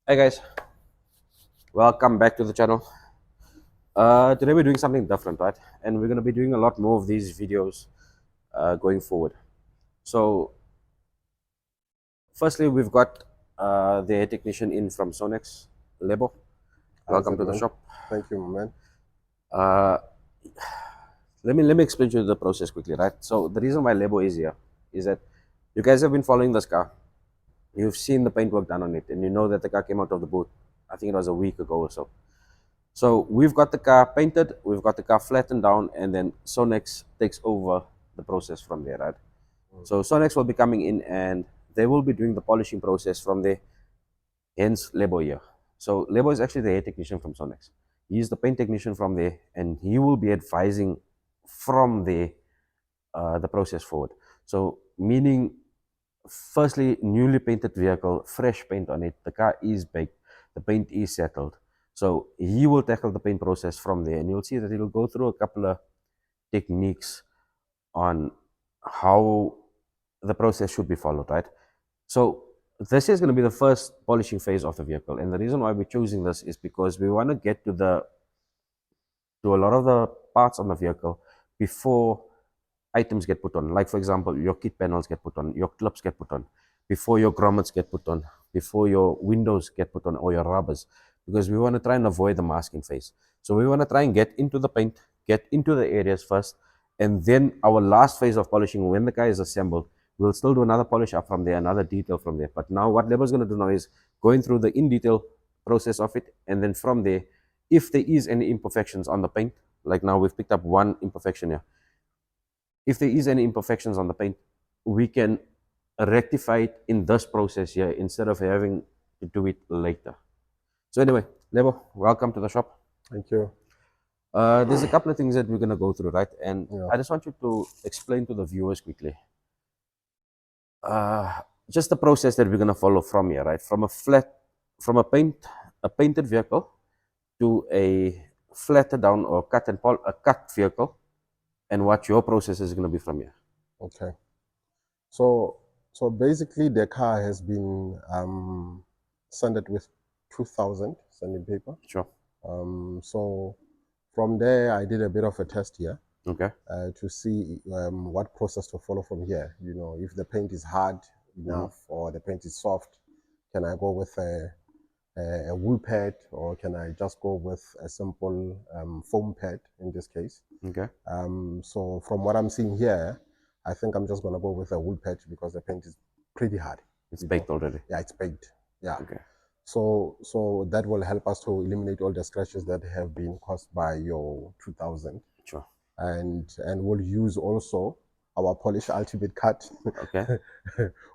Hey guys, welcome back to the channel. Today we're doing something different, right? And we're going to be doing a lot more of these videos going forward. So, firstly, we've got the hair technician in from Sonax, Lebo. How's Welcome it, to the man? shop. Thank you, man. Uh, let me explain to you the process quickly, right? So, the reason why Lebo is here is that you guys have been following this car. You've seen the paintwork done on it, and you know that the car came out of the booth. I think it was a week ago or so. So we've got the car painted, we've got the car flattened down, and then Sonax takes over the process from there, right? So Sonax will be coming in and they will be doing the polishing process from there, hence Lebo here. So Lebo is actually the hair technician from Sonax. He's the paint technician from there, and he will be advising from there the process forward. So meaning, firstly, newly painted vehicle, fresh paint on it, the car is baked, the paint is settled. So he will tackle the paint process from there, and you'll see that he'll go through a couple of techniques on how the process should be followed, right? So this is going to be the first polishing phase of the vehicle, and the reason why we're choosing this is because we want to get to a lot of the parts on the vehicle before items get put on. Like for example, your kit panels get put on, your clips get put on, before your grommets get put on, before your windows get put on, or your rubbers, because we want to try and avoid the masking phase. So we want to try and get into the paint, get into the areas first, and then our last phase of polishing, when the car is assembled, we'll still do another polish up from there, another detail from there. But now what Leber's going to do now is going through the in detail process of it, and then from there, if there is any imperfections on the paint, like now we've picked up one imperfection here, if there is any imperfections on the paint, we can rectify it in this process here instead of having to do it later. So anyway, Lebo, welcome to the shop. Thank you. There's a couple of things that we're going to go through, right? And Yeah. I just want you to explain to the viewers quickly uh, just the process that we're going to follow from here, right? From a painted vehicle to a flatted down or a cut vehicle, and what your process is going to be from here. Okay. So so basically the car has been sanded with 2000 sanding paper. Sure. So from there I did a bit of a test here Okay. to see what process to follow from here. You know, if the paint is hard enough or the paint is soft, can I go with a wool pad, or can I just go with a simple foam pad in this case? Okay. So from what I'm seeing here, I think I'm just gonna go with a wool pad because the paint is pretty hard. It's You know? baked already. Yeah, it's baked. Yeah. Okay. So that will help us to eliminate all the scratches that have been caused by your 2000, Sure. and we'll use also our polish ultimate cut. Okay.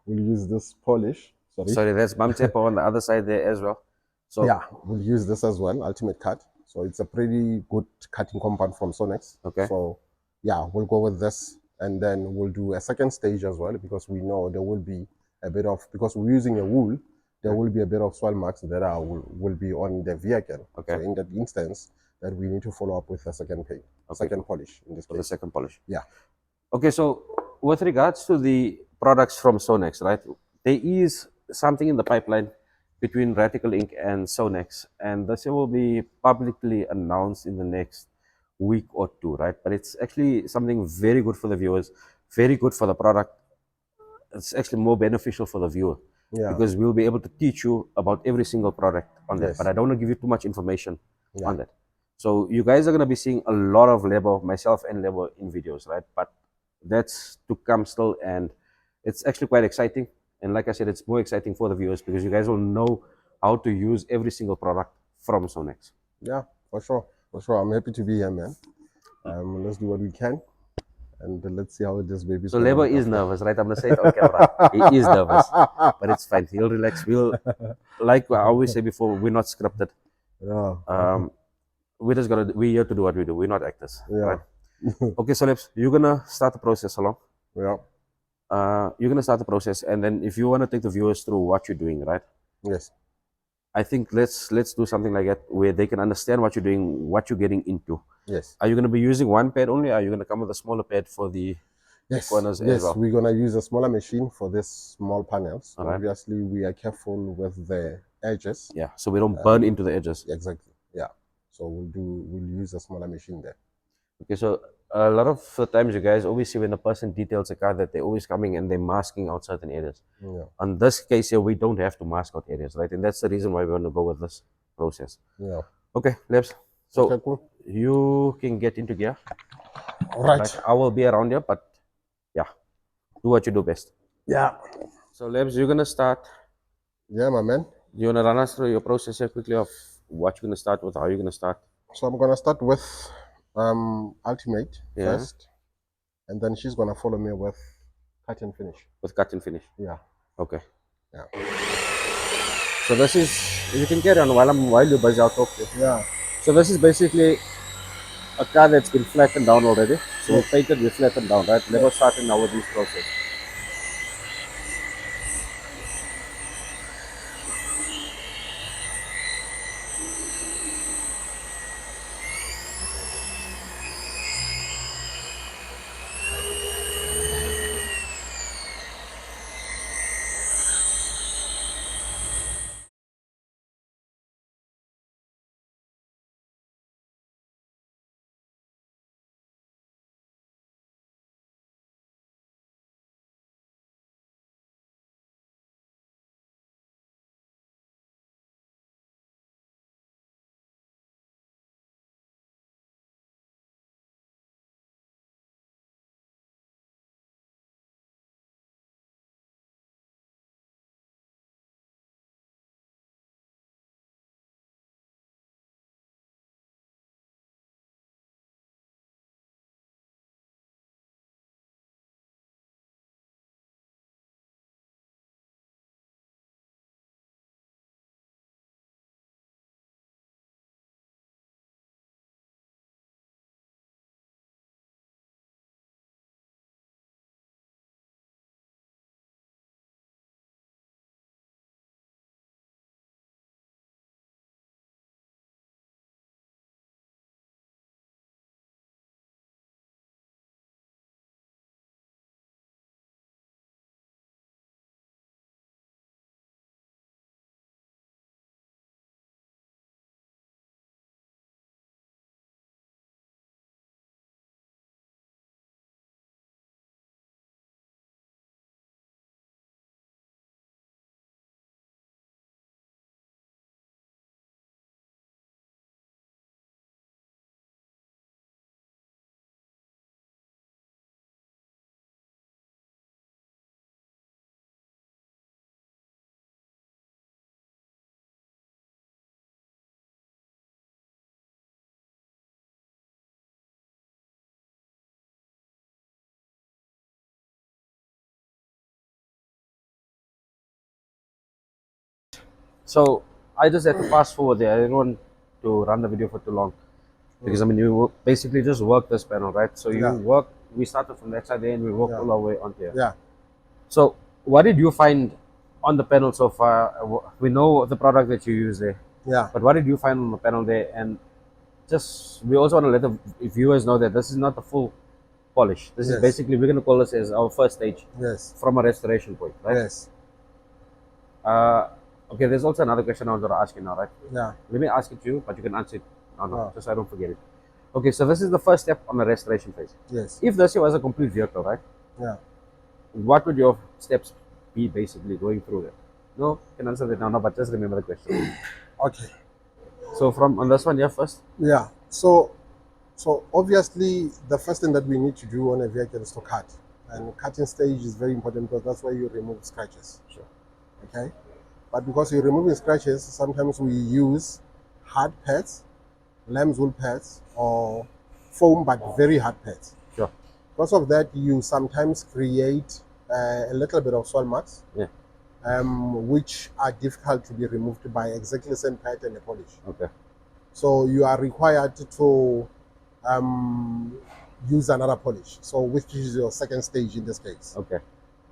We'll use this polish. Sorry. Sorry, there's bump tape on the other side there as well. So, Yeah, we'll use this as well, ultimate cut. So it's a pretty good cutting compound from Sonax. okay. So yeah, we'll go with this, and then we'll do a second stage as well, because we know there will be a bit of, because we're using a wool, there will be a bit of soil marks that will be on the vehicle. Okay. So in that instance, that we need to follow up with a second paint, second polish in this For the case. second polish. Yeah. Okay, so with regards to the products from Sonax, right? There is something in the pipeline between Ratical Inc. and Sonax, and this will be publicly announced in the next week or two, right? But it's actually something very good for the viewers, very good for the product. It's actually more beneficial for the viewer Yeah. because we'll be able to teach you about every single product on that. Yes. But I don't want to give you too much information Yeah. on that. So you guys are going to be seeing a lot of Lebo, myself and Lebo in videos, right? But that's to come still, and it's actually quite exciting. And like I said, it's more exciting for the viewers because you guys will know how to use every single product from Sonax. Yeah, for sure. For sure. I'm happy to be here, man. Let's do what we can, and let's see how this baby's So gonna Lebo look is after. nervous, right? I'm gonna say it on camera. He is nervous, but it's fine. He'll relax. We'll, like I always say before, we're not scripted. Yeah. We're here to do what we do. We're not actors, Yeah. right? Okay, so you're gonna start the process along. Yeah. You're gonna start the process, and then if you wanna take the viewers through what you're doing, right? Yes. I think let's do something like that where they can understand what you're doing, what you're getting into. Yes. Are you gonna be using one pad only? Or are you gonna come with a smaller pad for the Yes, corners as yes, well. we're gonna use a smaller machine for this small panels. All right. Obviously, we are careful with the edges. Yeah, so we don't burn into the edges. Exactly. Yeah. So we'll use a smaller machine there. Okay, so a lot of the times you guys always see when a person details a car that they're always coming and they're masking out certain areas. Yeah. On this case here, we don't have to mask out areas, right? And that's the reason why we want to go with this process. Yeah. Okay, Lebs. So Okay, cool. you can get into gear. All right. I will be around here, but yeah, do what you do best. Yeah. So Lebs, you're gonna start. Yeah, my man. You wanna run us through your process here quickly of what you're gonna start with, how you're gonna start. So I'm gonna start with ultimate Yeah. first, and then she's gonna follow me with cut and finish. With cut and finish. Yeah. Okay. Yeah. So this is, you can carry on while you're busy, I'll talk to you. Yeah. So this is basically a car that's been flattened down already. So we painted, we flattened down, right? Never started now with this process. So I just had to fast forward there. I didn't want to run the video for too long. Because I mean, you basically just work this panel, right? So you work, we started from that side there and we worked all our way on here. Yeah. So what did you find on the panel so far? We know the product that you use there. Yeah. But what did you find on the panel there? And just, we also want to let the viewers know that this is not the full polish. This is basically, we're going to call this as our first stage. Yes. From a restoration point, right? Yes. Okay, there's also another question I wanted to ask you now, right? Yeah. Let me ask it to you, but you can answer it just so I don't forget it. Okay, so this is the first step on the restoration phase. Yes. If this was a complete vehicle, right? Yeah. What would your steps be basically going through there? No, you can answer that now, no, but just remember the question. Okay. So from on this one, yeah, first? Yeah. So obviously the first thing that we need to do on a vehicle is to cut. And cutting stage is very important because that's where you remove scratches. Sure. Okay. But because you're removing scratches, sometimes we use hard pads, lamb's wool pads, or foam but very hard pads. Sure. Because of that, you sometimes create a little bit of soil marks, which are difficult to be removed by exactly the same pad and a polish. Okay. So you are required to use another polish, so which is your second stage in this case. Okay.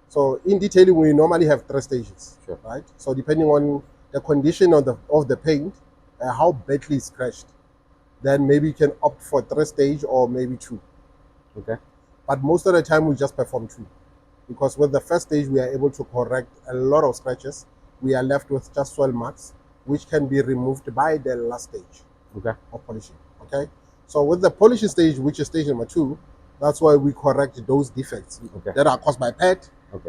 So in detailing, we normally have 3 stages, sure. right? So depending on the condition of the paint, how badly it's scratched, then maybe you can opt for 3 stage or maybe 2. Okay. but most of the time we just perform 2, because with the first stage we are able to correct a lot of scratches. We are left with just soil marks, which can be removed by the last stage Okay. of polishing. Okay, so with the polishing stage, which is stage number 2, that's why we correct those defects that are caused by pet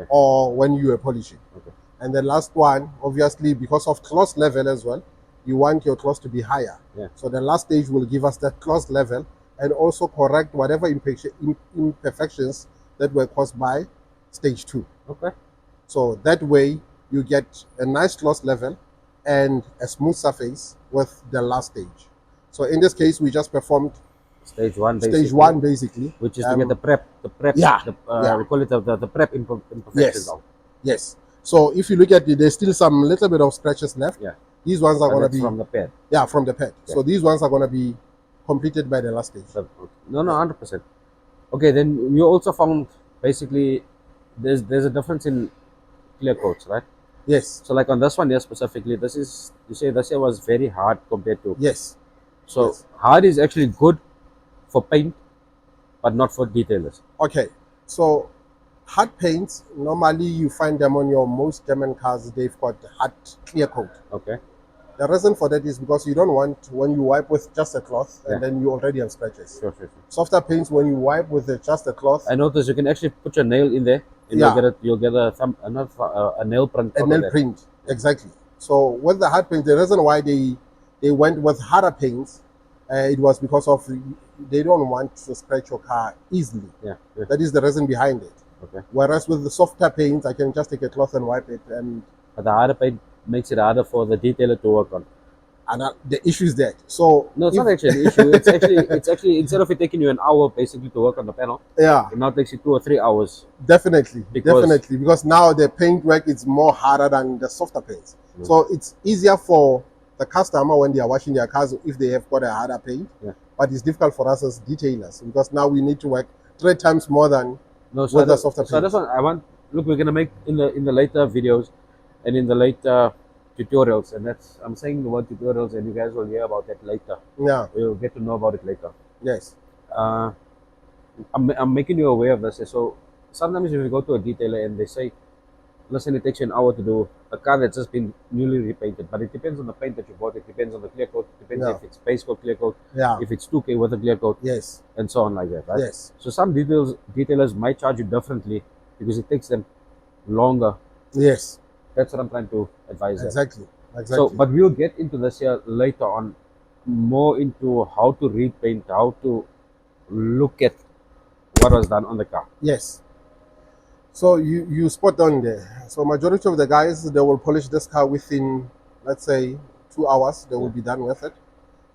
or when you are polishing. Okay. And the last one, obviously, because of cloth level as well, you want your cloth to be higher. Yeah. So the last stage will give us that cloth level and also correct whatever imperfections that were caused by stage 2. Okay. So that way you get a nice cloth level and a smooth surface with the last stage. So in this case, we just performed Stage 1 stage 1 basically, which is to get the prep. Yeah, we call it the prep imperfections out. Yes. So if you look at it, there's still some little bit of scratches left. Yeah. These ones are going to be from the pad. Yeah, from the pad. Yeah. So these ones are going to be completed by the last stage. No, 100%. Okay, then you also found basically there's a difference in clear coats, right? Yes. So like on this one here specifically, you say this here was very hard compared to. Yes. So Yes. hard is actually good for paint, but not for detailers. Okay. So hard paints, normally you find them on your most German cars, they've got hard clear coat. Okay. The reason for that is because you don't want, when you wipe with just a cloth, and then you already have scratches. Sure. Softer paints, when you wipe with just a cloth, I noticed you can actually put your nail in there, and you'll get a nail print. A nail print, exactly. So with the hard paint, the reason why they went with harder paints, it was because of they don't want to scratch your car easily. Yeah. That is the reason behind it. Okay. Whereas with the softer paints, I can just take a cloth and wipe it, and but the harder paint makes it harder for the detailer to work on. And the issue is that. So no, it's not actually an issue. It's actually instead of it taking you an hour basically to work on the panel, it now takes you 2 or 3 hours. Definitely, because now the paint work is more harder than the softer paints. So it's easier for the customer when they are washing their cars if they have got a harder paint. But it's difficult for us as detailers because now we need to work 3 times more than with the softer paint. So that's what we're gonna make in the later videos and in the later tutorials, and I'm saying the word tutorials, and you guys will hear about that later. Yeah, we'll get to know about it later. Yes. I'm making you aware of this. So sometimes if you go to a detailer and they say, listen, it takes you an hour to do a car that's just been newly repainted, but it depends on the paint that you bought, it depends on the clear coat, it depends if it's base coat, clear coat, if it's 2K with a clear coat, and so on like that, right? Yes. So some detailers might charge you differently because it takes them longer. Yes. That's what I'm trying to advise. Exactly. So, but we'll get into this here later on, more into how to repaint, how to look at what was done on the car. Yes. So you spot on there. So majority of the guys, they will polish this car within, let's say, 2 hours. They will be done with it.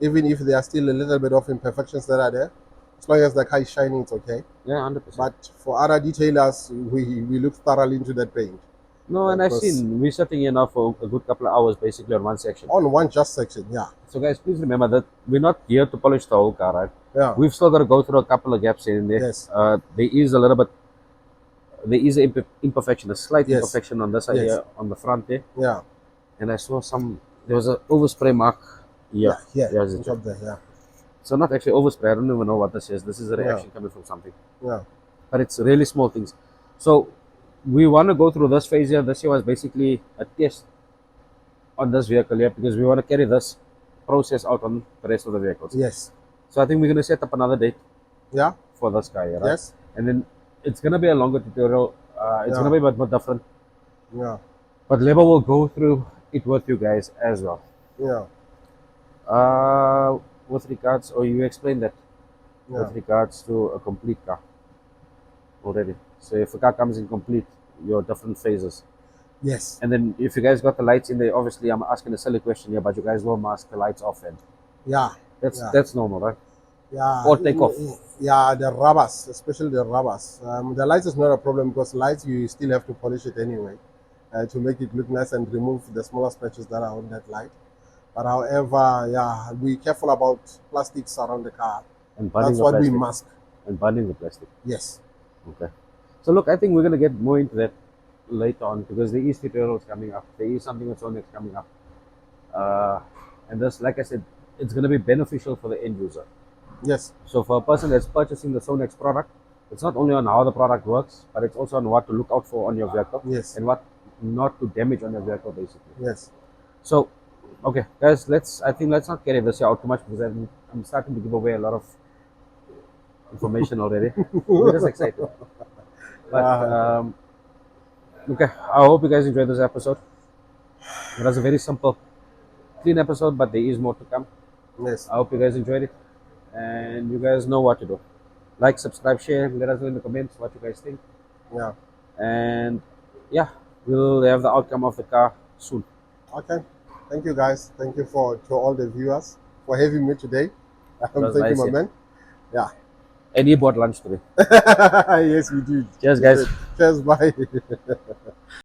Even if there are still a little bit of imperfections that are there, as long as the car is shining, it's okay. Yeah, 100%. But for other detailers, we look thoroughly into that paint. No, and I've seen we're sitting here now for a good couple of hours basically on one section. On one just section, yeah. So guys, please remember that we're not here to polish the whole car, right? Yeah. We've still got to go through a couple of gaps in there. Yes. There is a little bit, there is an imperfection, a slight imperfection on this side here, on the front there. Yeah. And I saw there was an overspray mark here. Yeah, yeah. So not actually overspray, I don't even know what this is. This is a reaction coming from something. Yeah. But it's really small things. So we want to go through this phase here. This here was basically a test on this vehicle here because we want to carry this process out on the rest of the vehicles. Yes. So I think we're going to set up another date. Yeah. For this guy, right? Yes. And then it's going to be a longer tutorial. It's going to be a bit more different. Yeah. But Lebo will go through it with you guys as well. Yeah. With regards, or you explained that with regards to a complete car already. So if a car comes in complete, your different phases. Yes. And then if you guys got the lights in there, obviously I'm asking a silly question here, but you guys will mask the lights off and that's normal, right? Yeah. Or take off. Yeah, the rubbers, especially the rubbers. The lights is not a problem because lights you still have to polish it anyway to make it look nice and remove the smaller scratches that are on that light. But however, yeah, be careful about plastics around the car. And that's what we mask. And burning the plastic. Yes. Okay. So look, I think we're gonna get more into that later on because there is tutorials coming up. There is something with Sonax coming up. And this, like I said, it's gonna be beneficial for the end user. Yes. So for a person that's purchasing the Sonax product, It's not only on how the product works, but it's also on what to look out for on your vehicle Yes. and what not to damage on your vehicle, basically. Yes. So, okay, guys, I think let's not carry this out too much because I'm starting to give away a lot of information already. We're just excited. But okay, I hope you guys enjoyed this episode. It was a very simple, clean episode, but there is more to come. Yes. I hope you guys enjoyed it, and you guys know what to do. Like, subscribe, share. Let us know in the comments what you guys think. Yeah. And yeah, we'll have the outcome of the car soon. Okay. Thank you, guys. Thank you to all the viewers for having me today. was Thank you, nice, my yeah. man. Yeah. And he bought lunch today. Yes, we did. Cheers, We guys. did. Cheers. Bye.